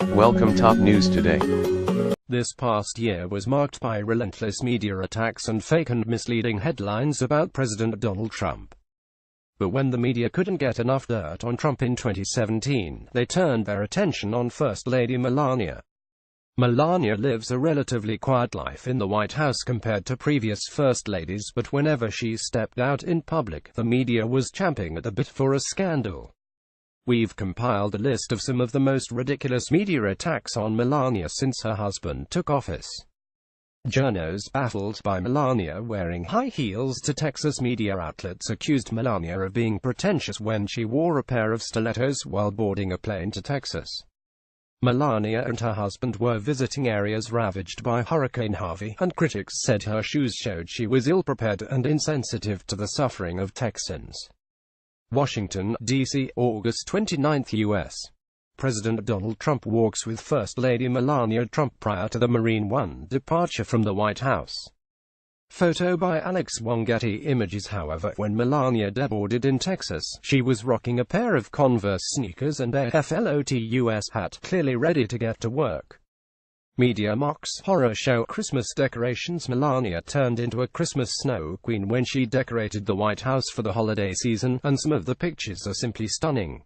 Welcome top news today. This past year was marked by relentless media attacks and fake and misleading headlines about President Donald Trump. But when the media couldn't get enough dirt on Trump in 2017, they turned their attention on First Lady Melania. Melania lives a relatively quiet life in the White House compared to previous First Ladies, but whenever she stepped out in public, the media was champing at the bit for a scandal. We've compiled a list of some of the most ridiculous media attacks on Melania since her husband took office. Journos baffled by Melania wearing high heels to Texas media outlets accused Melania of being pretentious when she wore a pair of stilettos while boarding a plane to Texas. Melania and her husband were visiting areas ravaged by Hurricane Harvey, and critics said her shoes showed she was ill-prepared and insensitive to the suffering of Texans. Washington, D.C., August 29, U.S. President Donald Trump walks with First Lady Melania Trump prior to the Marine One departure from the White House. Photo by Alex Wongetti. Images. However, when Melania deboarded in Texas, she was rocking a pair of Converse sneakers and a FLOTUS hat, clearly ready to get to work. Media mocks horror show Christmas decorations. Melania turned into a Christmas snow queen when she decorated the White House for the holiday season, and some of the pictures are simply stunning.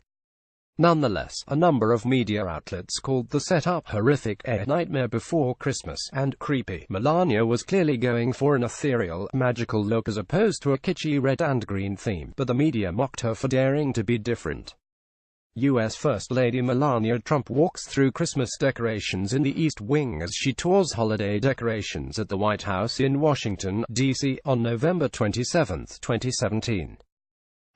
Nonetheless, a number of media outlets called the setup horrific, a nightmare before Christmas, and creepy. Melania was clearly going for an ethereal, magical look as opposed to a kitschy red and green theme, but the media mocked her for daring to be different. U.S. First Lady Melania Trump walks through Christmas decorations in the East Wing as she tours holiday decorations at the White House in Washington, D.C., on November 27, 2017.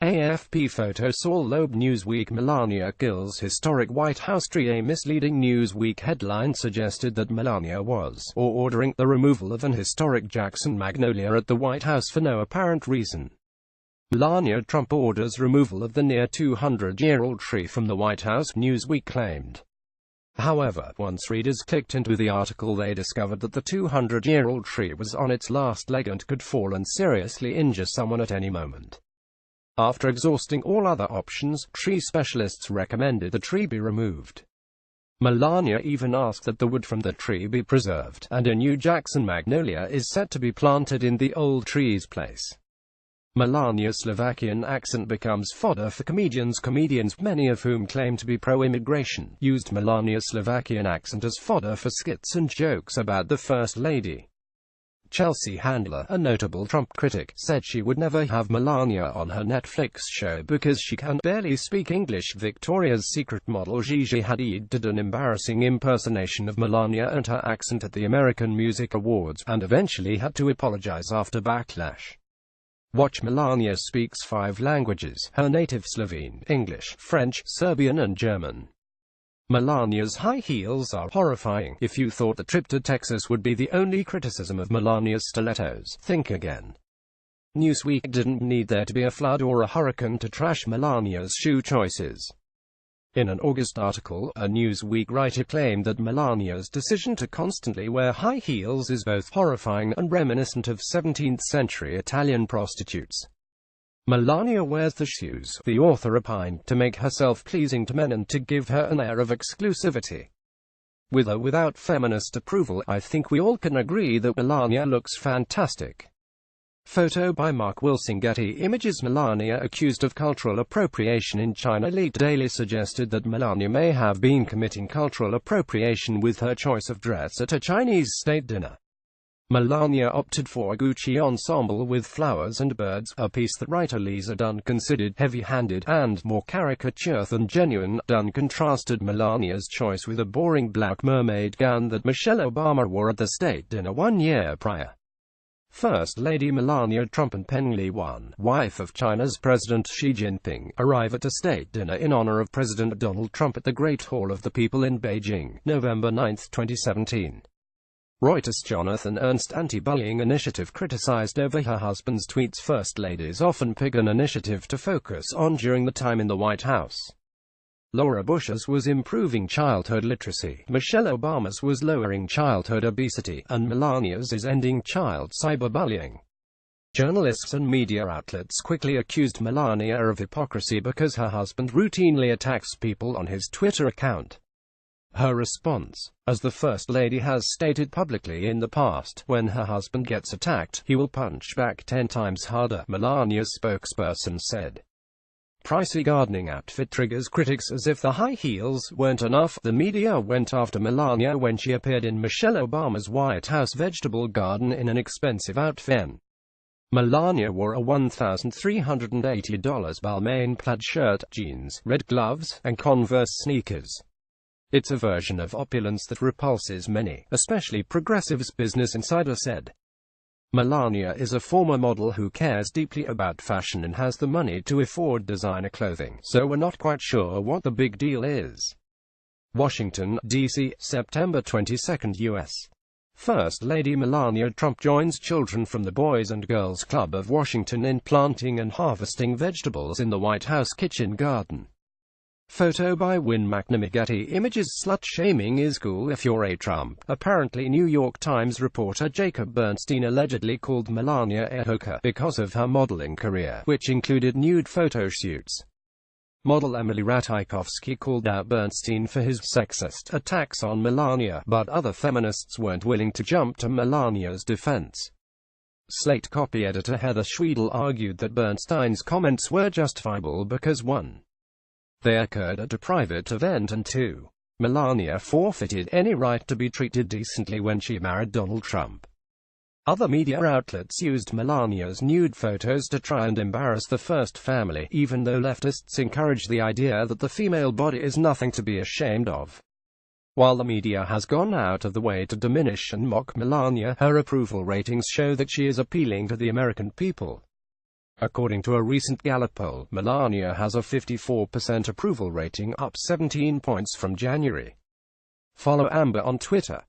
AFP photo. Saul Loeb. Newsweek. Melania kills historic White House tree. A misleading Newsweek headline suggested that Melania was ordering the removal of an historic Jackson magnolia at the White House for no apparent reason. Melania Trump orders removal of the near 200-year-old tree from the White House, Newsweek claimed. However, once readers clicked into the article, they discovered that the 200-year-old tree was on its last leg and could fall and seriously injure someone at any moment. After exhausting all other options, tree specialists recommended the tree be removed. Melania even asked that the wood from the tree be preserved, and a new Jackson magnolia is set to be planted in the old tree's place. Melania's Slovakian accent becomes fodder for comedians. Comedians, many of whom claim to be pro-immigration, used Melania's Slovakian accent as fodder for skits and jokes about the First Lady. Chelsea Handler, a notable Trump critic, said she would never have Melania on her Netflix show because she can barely speak English. Victoria's Secret model Gigi Hadid did an embarrassing impersonation of Melania and her accent at the American Music Awards, and eventually had to apologize after backlash. Watch. Melania speaks 5 languages: her native Slovene, English, French, Serbian and German. Melania's high heels are horrifying. If you thought the trip to Texas would be the only criticism of Melania's stilettos, think again. Newsweek didn't need there to be a flood or a hurricane to trash Melania's shoe choices. In an August article, a Newsweek writer claimed that Melania's decision to constantly wear high heels is both horrifying and reminiscent of 17th-century Italian prostitutes. Melania wears the shoes, the author opined, to make herself pleasing to men and to give her an air of exclusivity. With or without feminist approval, I think we all can agree that Melania looks fantastic. Photo by Mark Wilson. Getty Images. Melania accused of cultural appropriation in China. Leaked Daily suggested that Melania may have been committing cultural appropriation with her choice of dress at a Chinese state dinner. Melania opted for a Gucci ensemble with flowers and birds, a piece that writer Lisa Dunn considered heavy-handed and more caricature than genuine. Dunn contrasted Melania's choice with a boring black mermaid gown that Michelle Obama wore at the state dinner 1 year prior. First Lady Melania Trump and Peng Liyuan, wife of China's President Xi Jinping, arrive at a state dinner in honor of President Donald Trump at the Great Hall of the People in Beijing, November 9, 2017. Reuters. Jonathan Ernst anti-bullying initiative criticized over her husband's tweets. First ladies often pick an initiative to focus on during the time in the White House. Laura Bush's was improving childhood literacy, Michelle Obama's was lowering childhood obesity, and Melania's is ending child cyberbullying. Journalists and media outlets quickly accused Melania of hypocrisy because her husband routinely attacks people on his Twitter account. Her response: as the First Lady has stated publicly in the past, when her husband gets attacked, he will punch back 10 times harder, Melania's spokesperson said. Pricey gardening outfit triggers critics as if the high heels weren't enough. The media went after Melania when she appeared in Michelle Obama's White House vegetable garden in an expensive outfit. Melania wore a $1,380 Balmain plaid shirt, jeans, red gloves, and Converse sneakers. It's a version of opulence that repulses many, especially progressives, Business Insider said. Melania is a former model who cares deeply about fashion and has the money to afford designer clothing, so we're not quite sure what the big deal is. Washington, D.C., September 22, U.S. First Lady Melania Trump joins children from the Boys and Girls Club of Washington in planting and harvesting vegetables in the White House kitchen garden. Photo by Win McNamee. Getty Images. Slut-shaming is cool if you're a Trump. Apparently New York Times reporter Jacob Bernstein allegedly called Melania a hooker because of her modeling career, which included nude photo shoots. Model Emily Ratajkowski called out Bernstein for his sexist attacks on Melania, but other feminists weren't willing to jump to Melania's defense. Slate copy editor Heather Schwedel argued that Bernstein's comments were justifiable because 1. They occurred at a private event, and 2. Melania forfeited any right to be treated decently when she married Donald Trump. Other media outlets used Melania's nude photos to try and embarrass the First Family, even though leftists encourage the idea that the female body is nothing to be ashamed of. While the media has gone out of the way to diminish and mock Melania, her approval ratings show that she is appealing to the American people. According to a recent Gallup poll, Melania has a 54% approval rating, up 17 points from January. Follow Amber on Twitter.